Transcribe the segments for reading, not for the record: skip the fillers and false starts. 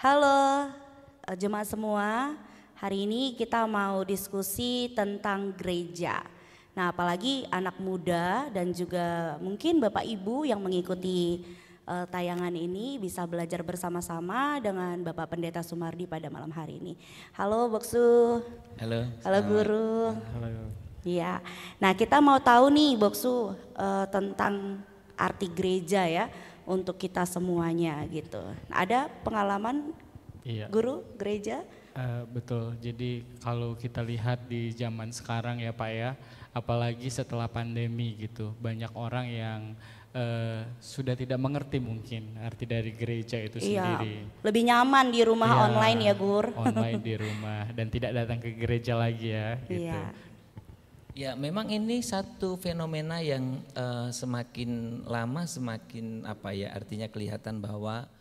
Halo jemaat semua, hari ini kita mau diskusi tentang gereja. Nah, apalagi anak muda dan juga mungkin Bapak Ibu yang mengikuti tayangan ini bisa belajar bersama-sama dengan Bapak Pendeta Sumardi pada malam hari ini. Halo Boksu. Halo. Halo Guru. Halo. Iya. Nah, kita mau tahu nih Boksu tentang arti gereja ya untuk kita semuanya gitu. Ada pengalaman Guru gereja? Betul, jadi kalau kita lihat di zaman sekarang ya Pak ya, apalagi setelah pandemi gitu, banyak orang yang sudah tidak mengerti mungkin arti dari gereja itu sendiri. Lebih nyaman di rumah online ya Gur. Online di rumah dan tidak datang ke gereja lagi ya gitu. Iya. Ya memang ini satu fenomena yang semakin lama semakin artinya kelihatan bahwa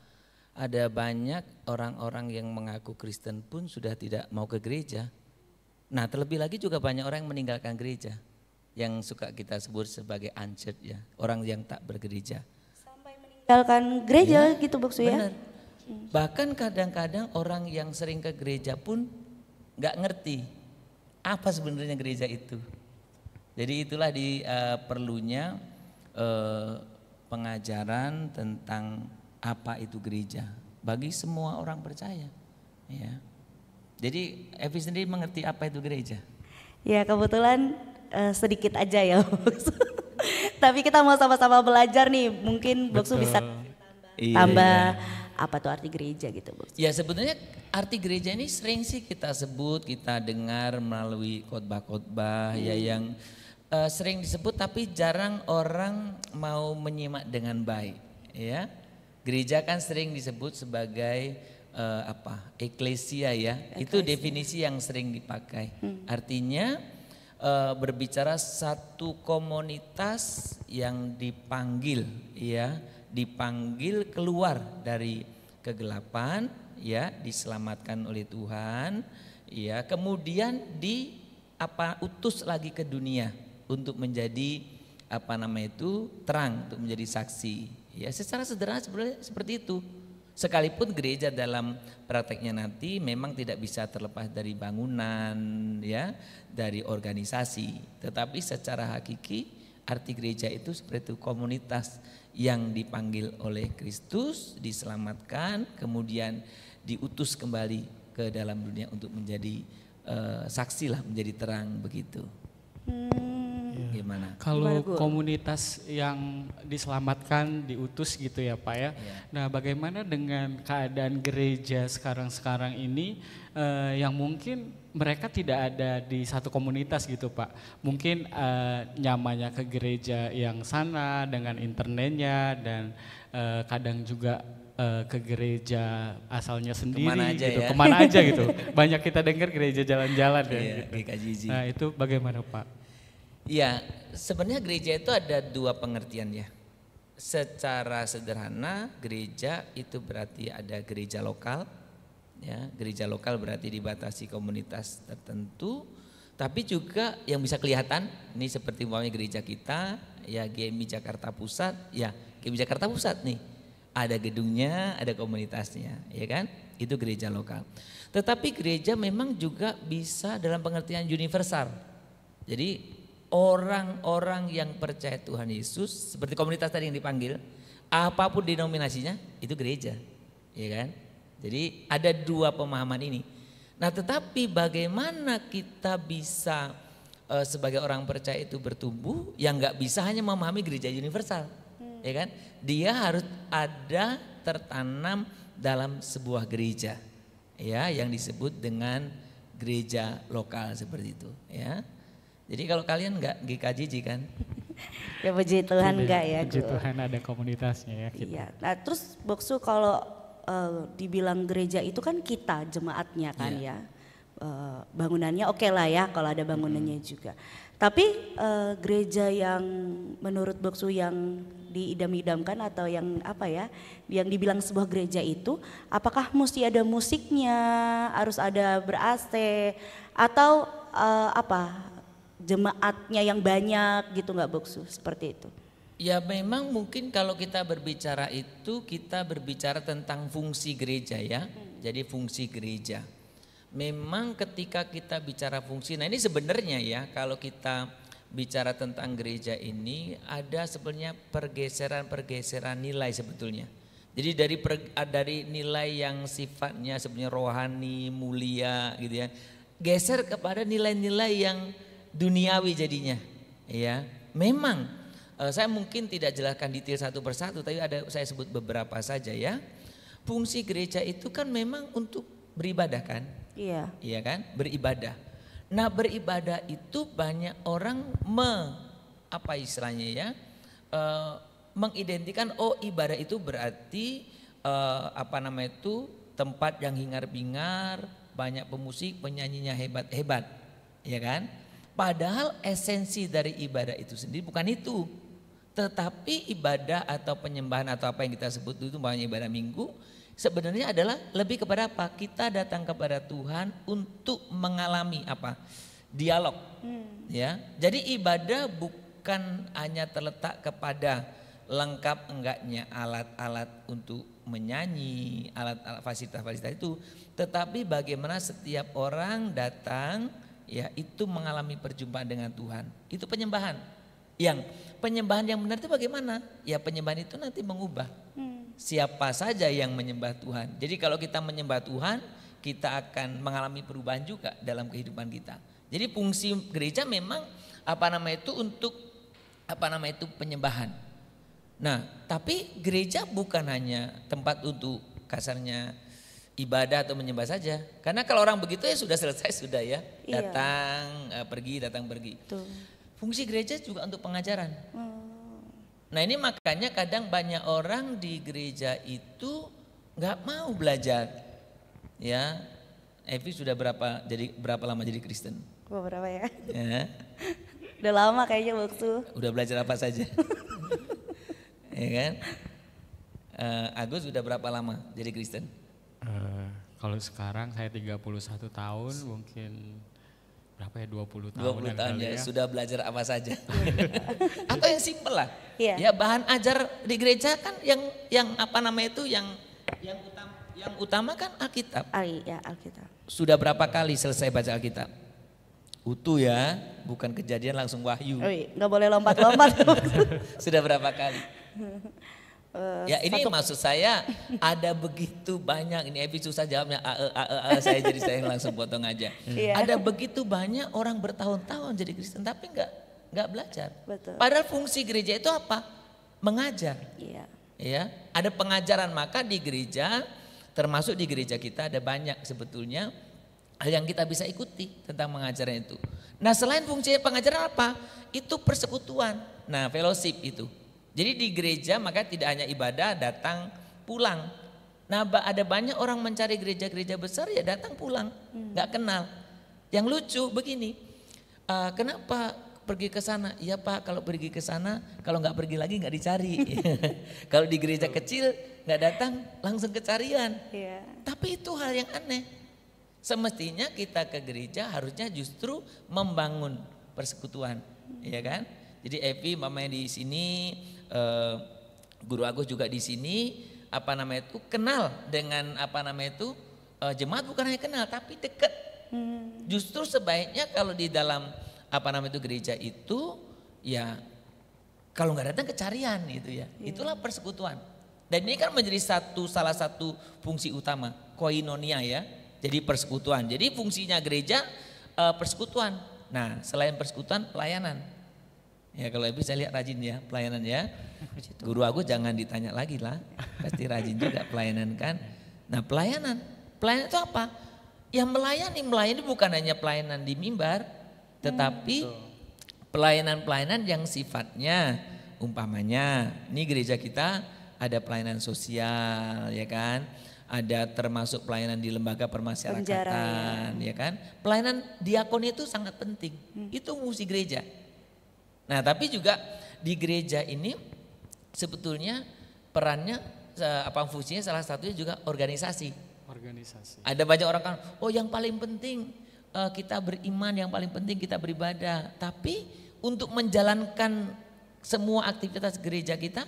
ada banyak orang-orang yang mengaku Kristen pun sudah tidak mau ke gereja. Nah terlebih lagi juga banyak orang yang meninggalkan gereja, yang suka kita sebut sebagai unchurched ya, orang yang tak bergereja. Sampai meninggalkan gereja ya, gitu Boksu ya. Benar. Bahkan kadang-kadang orang yang sering ke gereja pun nggak ngerti apa sebenarnya gereja itu. Jadi itulah perlunya pengajaran tentang apa itu gereja bagi semua orang percaya. Ya. Jadi Evi sendiri mengerti apa itu gereja? Ya kebetulan sedikit aja ya Boksu. Tapi kita mau sama-sama belajar nih, mungkin Boksu bisa tambah apa tuh arti gereja gitu Boksu. Ya sebetulnya arti gereja ini sering sih kita sebut, kita dengar melalui khotbah-khotbah ya yang sering disebut tapi jarang orang mau menyimak dengan baik ya. Gereja kan sering disebut sebagai eklesia ya. Itu definisi yang sering dipakai. Artinya berbicara satu komunitas yang dipanggil ya, dipanggil keluar dari kegelapan ya, diselamatkan oleh Tuhan ya, kemudian utus lagi ke dunia untuk menjadi terang, untuk menjadi saksi. Ya, secara sederhana sebenarnya seperti itu. Sekalipun gereja dalam prakteknya nanti memang tidak bisa terlepas dari bangunan ya, dari organisasi, tetapi secara hakiki arti gereja itu seperti itu, komunitas yang dipanggil oleh Kristus, diselamatkan, kemudian diutus kembali ke dalam dunia untuk menjadi saksi lah, menjadi terang begitu. Gimana? Kalau komunitas yang diselamatkan, diutus gitu ya Pak ya. Nah bagaimana dengan keadaan gereja sekarang ini yang mungkin mereka tidak ada di satu komunitas gitu Pak. Mungkin nyamannya ke gereja yang sana dengan internetnya dan kadang juga ke gereja asalnya sendiri kemana aja gitu, ya? Kemana aja gitu. Banyak kita dengar gereja jalan-jalan ya. Gitu. Nah itu bagaimana Pak? Ya, sebenarnya gereja itu ada dua pengertian ya. Secara sederhana, gereja itu berarti ada gereja lokal. Ya, gereja lokal berarti dibatasi komunitas tertentu, tapi juga yang bisa kelihatan, ini seperti umpamanya gereja kita, ya GMI Jakarta Pusat, ya GMI Jakarta Pusat nih. Ada gedungnya, ada komunitasnya, ya kan? Itu gereja lokal. Tetapi gereja memang juga bisa dalam pengertian universal. Jadi orang-orang yang percaya Tuhan Yesus seperti komunitas tadi yang dipanggil, apapun denominasinya itu gereja, ya kan? Jadi ada dua pemahaman ini. Nah, tetapi bagaimana kita bisa sebagai orang percaya itu bertumbuh, yang nggak bisa hanya memahami gereja universal, ya kan? Dia harus ada tertanam dalam sebuah gereja, ya, yang disebut dengan gereja lokal seperti itu, ya. Jadi kalau kalian enggak GKJJ kan? Ya puji Tuhan enggak ya. Puji Tuhan ada komunitasnya ya kita. Iya. Nah terus Boksu kalau dibilang gereja itu kan kita jemaatnya kan ya. Bangunannya oke lah ya kalau ada bangunannya juga. Tapi gereja yang menurut Boksu yang diidam-idamkan atau yang yang dibilang sebuah gereja itu, apakah mesti ada musiknya, harus ada ber-AC atau jemaatnya yang banyak gitu nggak Boksu, seperti itu? Ya memang mungkin kalau kita berbicara itu kita berbicara tentang fungsi gereja ya. Jadi fungsi gereja. Memang ketika kita bicara fungsi, nah ini sebenarnya ya kalau kita bicara tentang gereja ini ada sebenarnya pergeseran nilai sebetulnya. Jadi dari nilai yang sifatnya sebenarnya rohani, mulia gitu ya, geser kepada nilai-nilai yang duniawi jadinya. Ya, memang saya mungkin tidak jelaskan detail satu persatu, tapi saya sebut beberapa saja ya. Fungsi gereja itu kan memang untuk beribadah kan? Iya. Iya kan? Beribadah. Nah, beribadah itu banyak orang apa istilahnya ya? Mengidentikan ibadah itu berarti tempat yang hingar-bingar, banyak pemusik, penyanyinya hebat-hebat, ya kan? Padahal esensi dari ibadah itu sendiri bukan itu. Tetapi ibadah atau penyembahan atau apa yang kita sebut itu banyak ibadah minggu sebenarnya adalah lebih kepada apa? Kita datang kepada Tuhan untuk mengalami apa? Dialog. Ya. Jadi ibadah bukan hanya terletak kepada lengkap enggaknya alat-alat untuk menyanyi, alat-alat fasilitas-fasilitas itu, tetapi bagaimana setiap orang datang ya itu mengalami perjumpaan dengan Tuhan. Itu penyembahan. Yang penyembahan yang benar itu bagaimana? Ya penyembahan itu nanti mengubah siapa saja yang menyembah Tuhan. Jadi kalau kita menyembah Tuhan, kita akan mengalami perubahan juga dalam kehidupan kita. Jadi fungsi gereja memang untuk penyembahan. Nah, tapi gereja bukan hanya tempat untuk kasarnya ibadah atau menyembah saja. Karena kalau orang begitu ya sudah selesai sudah ya. Iya. Datang pergi. Tuh. Fungsi gereja juga untuk pengajaran. Nah, ini makanya kadang banyak orang di gereja itu nggak mau belajar. Ya. Evi sudah berapa lama jadi Kristen? Beberapa ya. Ya. Udah lama kayaknya waktu. Udah belajar apa saja? Ya kan? Agus udah berapa lama jadi Kristen? Kalau sekarang saya 31 tahun, mungkin berapa ya 20 tahun. 20 tahun ya, sudah belajar apa saja. Atau yang simpel lah. Iya. Ya bahan ajar di gereja kan yang utama kan Alkitab. Ya Alkitab. Sudah berapa kali selesai baca Alkitab? Utuh ya, bukan Kejadian langsung Wahyu. Nggak boleh lompat-lompat. Sudah berapa kali? Ya ini maksud saya ada begitu banyak, ini Evi susah jawabnya saya langsung potong aja. Iya. Ada begitu banyak orang bertahun-tahun jadi Kristen tapi nggak belajar. Betul. Padahal fungsi gereja itu apa? Mengajar. Iya. Ya, ada pengajaran, maka di gereja termasuk di gereja kita ada banyak sebetulnya hal yang kita bisa ikuti tentang pengajaran itu. Nah, selain fungsi pengajaran apa? Itu persekutuan. Nah, fellowship itu. Jadi di gereja maka tidak hanya ibadah, datang pulang. Nah, ada banyak orang mencari gereja-gereja besar ya datang pulang, nggak kenal. Yang lucu begini, kenapa pergi ke sana? Iya Pak, kalau pergi ke sana, kalau nggak pergi lagi nggak dicari. Kalau di gereja kecil nggak datang langsung kecarian. Iya. Tapi itu hal yang aneh. Semestinya kita ke gereja harusnya justru membangun persekutuan, ya kan? Jadi Evi mamanya di sini, Guru Agus juga di sini, kenal dengan jemaat bukan hanya kenal tapi dekat. Justru sebaiknya kalau di dalam gereja itu ya kalau nggak datang kecarian gitu ya. Itulah persekutuan. Dan ini kan menjadi salah satu fungsi utama koinonia ya. Jadi persekutuan. Jadi fungsinya gereja persekutuan. Nah, selain persekutuan pelayanan. Ya kalau Ebi saya lihat rajin ya pelayanan ya. Guru Agus jangan ditanya lagi lah. Pasti rajin juga pelayanan kan. Nah, pelayanan itu apa? Yang melayani bukan hanya pelayanan di mimbar, tetapi pelayanan-pelayanan yang sifatnya umpamanya ini gereja kita ada pelayanan sosial ya kan, ada termasuk pelayanan di lembaga permasyarakatan ya kan, pelayanan diakon itu sangat penting, itu fungsi gereja. Nah tapi juga di gereja ini sebetulnya perannya fungsinya salah satunya juga organisasi. Ada banyak orang kan, yang paling penting kita beriman, yang paling penting kita beribadah. Tapi untuk menjalankan semua aktivitas gereja kita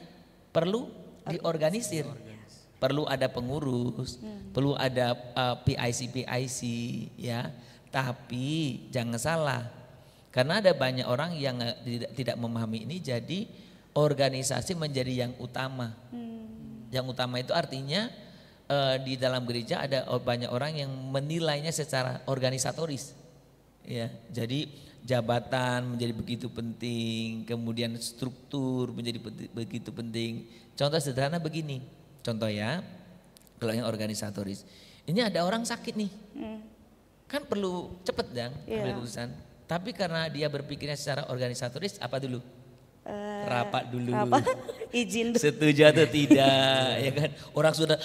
perlu diorganisir. Perlu ada pengurus, perlu ada PIC ya. Tapi jangan salah, karena ada banyak orang yang tidak memahami ini, jadi organisasi menjadi yang utama. Yang utama itu artinya di dalam gereja ada banyak orang yang menilainya secara organisatoris. Ya, jadi jabatan menjadi begitu penting, kemudian struktur menjadi begitu penting. Contoh sederhana begini, contoh ya, kalau yang organisatoris, ini ada orang sakit nih, kan perlu cepet dong ambil keputusan. Tapi karena dia berpikirnya secara organisatoris, apa dulu? Rapat dulu, izin dulu. Setuju atau tidak, ya kan? Orang sudah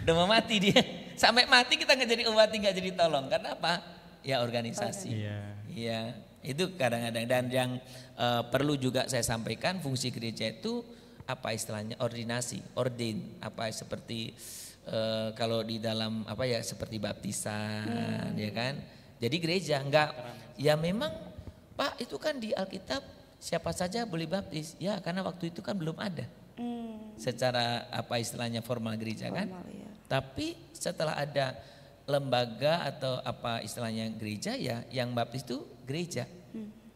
mau mati dia, sampai mati kita nggak jadi obati, nggak jadi tolong, karena apa? Ya organisasi. Iya, itu kadang-kadang. Dan yang perlu juga saya sampaikan, fungsi gereja itu apa istilahnya, ordinasi, ordain, apa seperti kalau di dalam apa ya, seperti baptisan, ya kan. Jadi gereja enggak, ya memang Pak itu kan di Alkitab siapa saja boleh baptis, ya karena waktu itu kan belum ada secara apa istilahnya formal gereja kan. Ya. Tapi setelah ada lembaga atau apa istilahnya gereja, ya yang baptis itu gereja,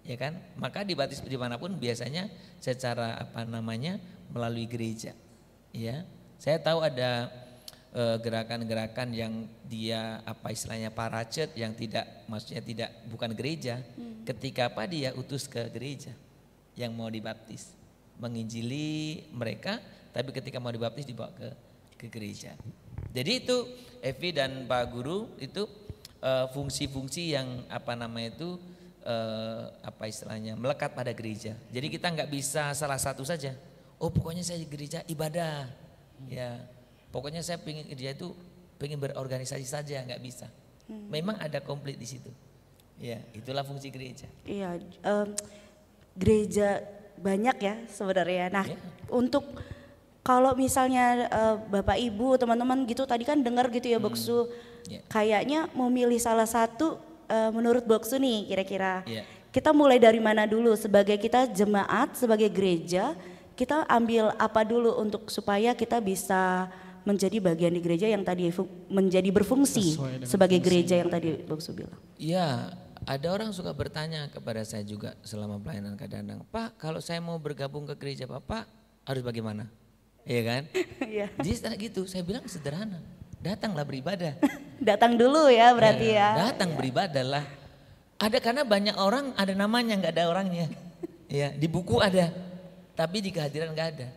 ya kan. Maka dibaptis dimanapun biasanya secara apa namanya melalui gereja, ya. Saya tahu ada gerakan-gerakan yang dia apa istilahnya paracet yang tidak, maksudnya tidak, bukan gereja, ketika apa dia utus ke gereja yang mau dibaptis, menginjili mereka, tapi ketika mau dibaptis dibawa ke gereja. Jadi itu Evi dan Pak Guru itu fungsi-fungsi yang apa namanya itu apa istilahnya melekat pada gereja. Jadi kita nggak bisa salah satu saja. Oh pokoknya saya di gereja ibadah, ya. Pokoknya saya pengen gereja itu pengen berorganisasi saja, nggak bisa. Memang ada komplit di situ. Ya, itulah fungsi gereja. Iya, gereja banyak ya sebenarnya. Nah, untuk kalau misalnya Bapak Ibu teman-teman gitu tadi kan dengar gitu ya Boksu, kayaknya mau milih salah satu menurut Boksu nih kira-kira. Kita mulai dari mana dulu sebagai kita jemaat, sebagai gereja, kita ambil apa dulu untuk supaya kita bisa menjadi bagian di gereja yang tadi menjadi berfungsi sebagai gereja yang tadi Boksu bilang. Iya, ada orang suka bertanya kepada saya juga selama pelayanan kadang-kadang, Pak kalau saya mau bergabung ke gereja Bapak harus bagaimana? Iya kan? Iya. Jadi gitu, saya bilang sederhana, datanglah beribadah. Datang dulu ya berarti ya. Datang beribadah lah. Ada, karena banyak orang ada namanya nggak ada orangnya. Ya, di buku ada, tapi di kehadiran nggak ada.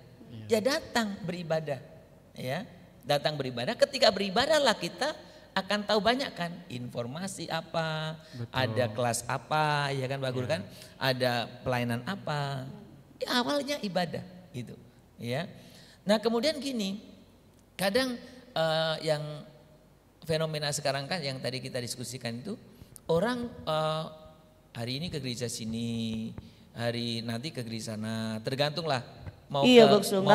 Ya datang beribadah, ya. Datang beribadah, ketika beribadahlah kita akan tahu banyak kan informasi apa, ada kelas apa, ya kan Pak Guru kan, ada pelayanan apa. Ya, awalnya ibadah gitu, ya. Nah kemudian gini, kadang yang fenomena sekarang kan yang tadi kita diskusikan itu, orang hari ini ke gereja sini, hari nanti ke gereja sana, tergantunglah mau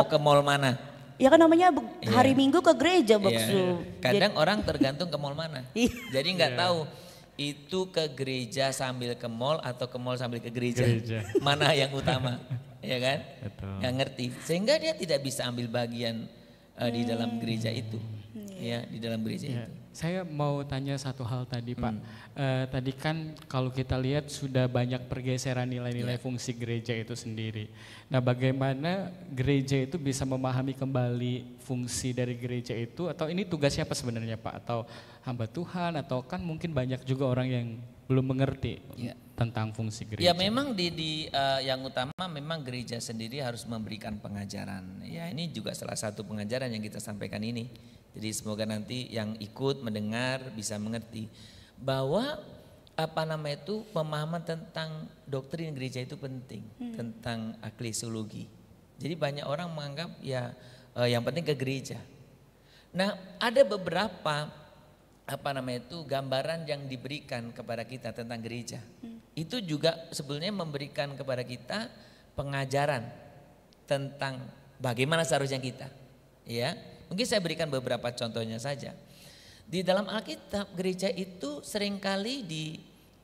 ke mall mana. Ya kan namanya hari Minggu ke gereja Boksu. Kadang orang tergantung ke mall mana. Jadi nggak tahu itu ke gereja sambil ke mall atau ke mall sambil ke gereja. Mana yang utama, ya kan? Nggak ngerti. Sehingga dia tidak bisa ambil bagian di dalam gereja itu. Ya, di dalam gereja itu. Saya mau tanya satu hal tadi Pak. Tadi kan kalau kita lihat sudah banyak pergeseran nilai-nilai fungsi gereja itu sendiri. Nah bagaimana gereja itu bisa memahami kembali fungsi dari gereja itu, atau ini tugas siapa sebenarnya Pak? Atau hamba Tuhan, atau kan mungkin banyak juga orang yang belum mengerti tentang fungsi gereja. Ya memang yang utama memang gereja sendiri harus memberikan pengajaran. Ya ini juga salah satu pengajaran yang kita sampaikan ini. Jadi semoga nanti yang ikut mendengar bisa mengerti bahwa apa namanya itu pemahaman tentang doktrin gereja itu penting, tentang eklesiologi. Jadi banyak orang menganggap ya yang penting ke gereja. Nah ada beberapa apa namanya itu gambaran yang diberikan kepada kita tentang gereja. Itu juga sebenarnya memberikan kepada kita pengajaran tentang bagaimana seharusnya kita, ya. Mungkin saya berikan beberapa contohnya saja. Di dalam Alkitab gereja itu seringkali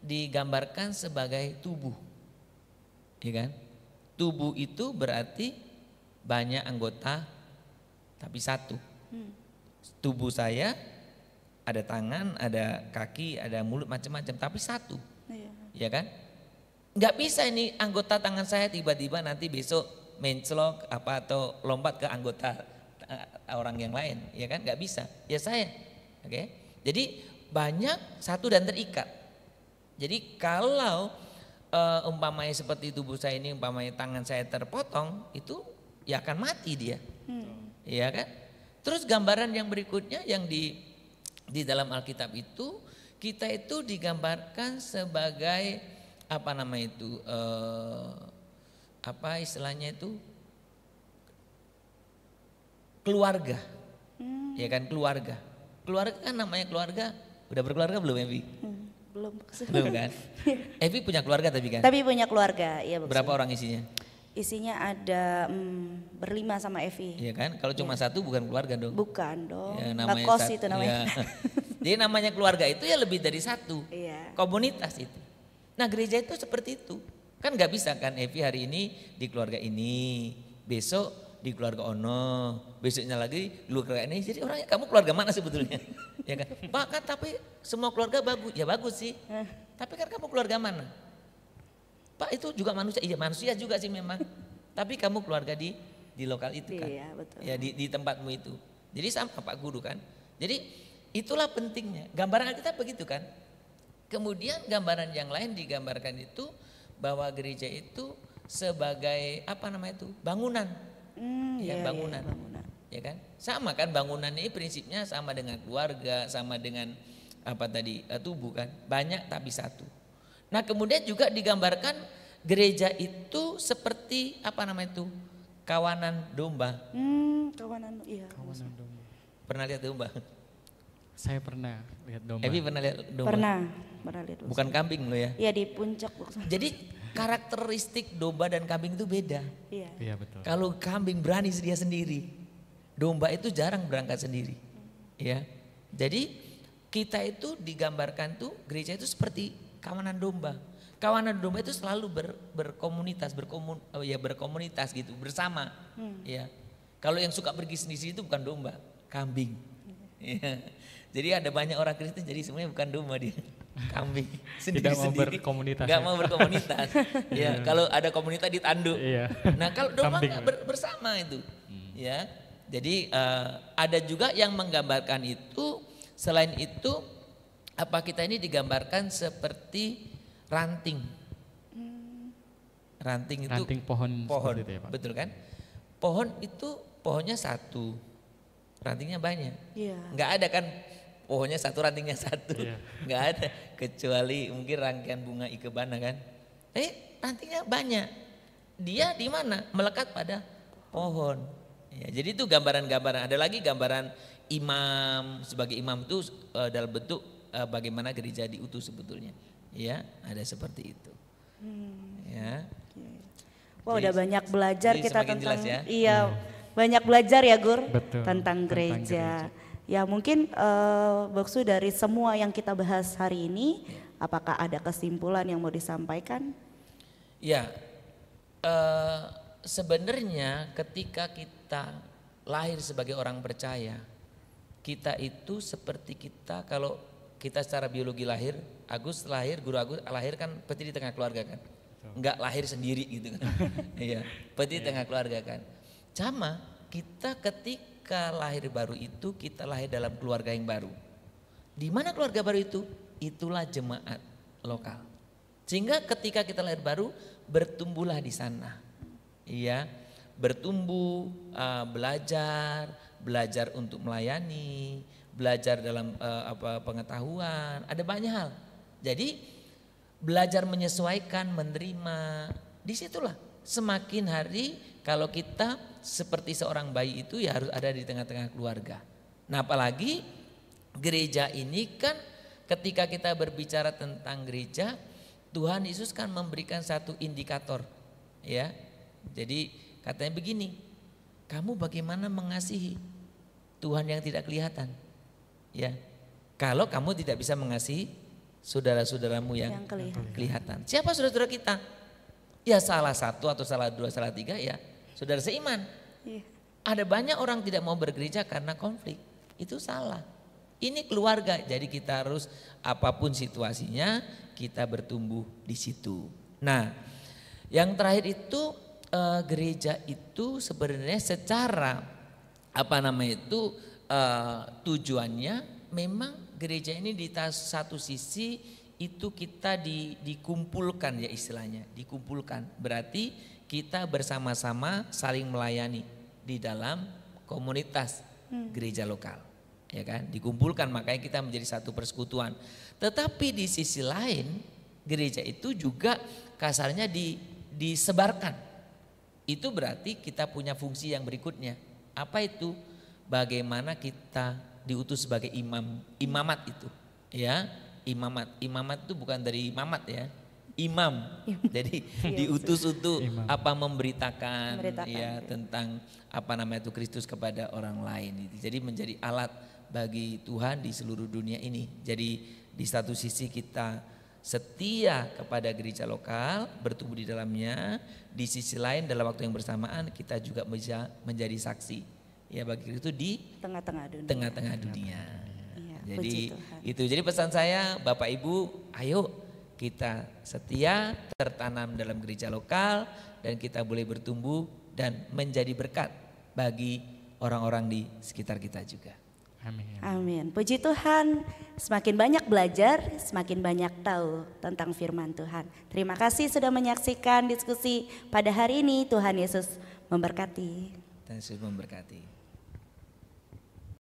digambarkan sebagai tubuh, ya kan? Tubuh itu berarti banyak anggota tapi satu. Tubuh saya ada tangan, ada kaki, ada mulut, macam-macam, tapi satu. Iya. Ya kan? Nggak bisa ini anggota tangan saya tiba-tiba nanti besok menclok apa atau lompat ke anggota orang yang lain, ya kan? Nggak bisa. Ya saya. Oke. Jadi banyak satu dan terikat. Jadi kalau umpamanya seperti tubuh saya ini, umpamanya tangan saya terpotong, itu ya akan mati dia. Iya kan? Terus gambaran yang berikutnya yang di dalam Alkitab itu, kita itu digambarkan sebagai apa namanya itu, apa istilahnya itu, keluarga. Ya kan, keluarga. Keluarga kan namanya keluarga. Udah berkeluarga belum, Evi? Belum. Belum kan? Evi punya keluarga tapi kan? Tapi punya keluarga, iya. Berapa orang isinya? Isinya ada berlima sama Evi. Iya kan? Kalau cuma satu bukan keluarga dong. Bukan dong. Ya, Ngekos itu namanya. Ya. Jadi namanya keluarga itu ya lebih dari satu. Iya. Komunitas itu. Nah gereja itu seperti itu. Kan nggak bisa kan Evi hari ini di keluarga ini, besok di keluarga ono, besoknya lagi di keluarga ini. Jadi orangnya kamu keluarga mana sebetulnya? Ya kan? Pak kan tapi semua keluarga bagus. Ya bagus sih. Tapi kan kamu keluarga mana? Pak itu juga manusia. Iya manusia juga sih memang. Tapi kamu keluarga di lokal itu kan. Iya, betul. Ya di tempatmu itu. Jadi sama Pak Guru kan. Jadi itulah pentingnya. Gambaran kita begitu kan. Kemudian gambaran yang lain digambarkan itu bahwa gereja itu sebagai apa namanya itu? Bangunan. Ya, bangunan. Ya kan? Sama kan bangunan ini prinsipnya sama dengan keluarga, sama dengan apa tadi tubuh kan. Banyak tapi satu. Nah, kemudian juga digambarkan gereja itu seperti apa namanya itu? Kawanan domba. Kawanan, iya. Kawanan domba. Pernah lihat domba? Saya pernah lihat domba. Evi pernah lihat domba? Pernah lihat. Bukan kambing lo ya? Iya di puncak. Jadi karakteristik domba dan kambing itu beda. Iya. Iya betul. Kalau kambing berani dia sendiri, domba itu jarang berangkat sendiri. Ya, jadi kita itu digambarkan tuh gereja itu seperti kawanan domba. Kawanan domba itu selalu berkomunitas, berkomunitas gitu bersama. Ya, kalau yang suka pergi sendiri itu bukan domba, kambing. Ya. Jadi ada banyak orang Kristen jadi sebenarnya bukan domba dia, kambing sendiri. Tidak mau berkomunitas. Gak mau berkomunitas. Ya, kalau ada komunitas ditanduk. Iya. Nah, kalau domba Kambing, bersama itu. Ya. Jadi ada juga yang menggambarkan itu. Selain itu apa kita ini digambarkan seperti ranting. Ranting itu pohon seperti itu ya, Pak. Betul kan? Pohon itu pohonnya satu. Rantingnya banyak. Iya. Enggak ada kan pohonnya satu rantingnya satu. Iya. Enggak ada kecuali mungkin rangkaian bunga ikebana kan. Rantingnya banyak. Dia di mana? Melekat pada pohon. Ya, jadi itu gambaran-gambaran. Ada lagi gambaran imam, sebagai imam itu dalam bentuk bagaimana gereja diutus sebetulnya. Ya, ada seperti itu. Ya. Wah, udah banyak belajar jadi kita semakin tentang jelas ya? Iya, banyak belajar ya Gur. Betul, tentang gereja. Ya mungkin Boksu dari semua yang kita bahas hari ini, apakah ada kesimpulan yang mau disampaikan? Ya, sebenarnya ketika kita lahir sebagai orang percaya, kita itu seperti kita kalau kita secara biologi lahir, Agus lahir, Guru Agus lahir kan pasti di tengah keluarga kan, enggak lahir sendiri gitu kan, iya, pasti di tengah keluarga kan. Sama kita ketika lahir baru itu kita lahir dalam keluarga yang baru. Di mana keluarga baru itu? Itulah jemaat lokal. Sehingga ketika kita lahir baru bertumbuhlah di sana. Iya, bertumbuh, belajar untuk melayani, belajar dalam pengetahuan, ada banyak hal. Jadi belajar menyesuaikan, menerima, disitulah semakin hari kalau kita seperti seorang bayi itu ya harus ada di tengah-tengah keluarga. Nah apalagi gereja ini kan ketika kita berbicara tentang gereja, Tuhan Yesus kan memberikan satu indikator ya. Jadi katanya begini, kamu bagaimana mengasihi Tuhan yang tidak kelihatan? Ya, kalau kamu tidak bisa mengasihi saudara-saudaramu yang kelihatan. Siapa saudara-saudara kita? Ya salah satu atau salah dua, salah tiga ya saudara seiman. Iya. Ada banyak orang tidak mau bergereja karena konflik. Itu salah. Ini keluarga, jadi kita harus apapun situasinya kita bertumbuh di situ. Nah, yang terakhir itu gereja itu sebenarnya secara tujuannya memang gereja ini di satu sisi itu kita dikumpulkan ya istilahnya, dikumpulkan berarti kita bersama-sama saling melayani di dalam komunitas gereja lokal, ya kan? Dikumpulkan makanya kita menjadi satu persekutuan. Tetapi di sisi lain gereja itu juga kasarnya disebarkan. Itu berarti kita punya fungsi yang berikutnya. Apa itu? Bagaimana kita diutus sebagai imamat itu, ya. Imamat itu bukan dari mamat ya, imam. Jadi diutus untuk memberitakan ya tentang itu Kristus kepada orang lain. Jadi menjadi alat bagi Tuhan di seluruh dunia ini. Jadi di satu sisi kita setia kepada gereja lokal, bertumbuh di dalamnya. Di sisi lain dalam waktu yang bersamaan kita juga bisa menjadi saksi ya bagi Kristus di tengah-tengah dunia. Jadi itu jadi pesan saya Bapak Ibu, ayo kita setia tertanam dalam gereja lokal dan kita boleh bertumbuh dan menjadi berkat bagi orang-orang di sekitar kita juga. Amin. Amin. Puji Tuhan, semakin banyak belajar, semakin banyak tahu tentang firman Tuhan. Terima kasih sudah menyaksikan diskusi pada hari ini. Tuhan Yesus memberkati. Tuhan Yesus memberkati.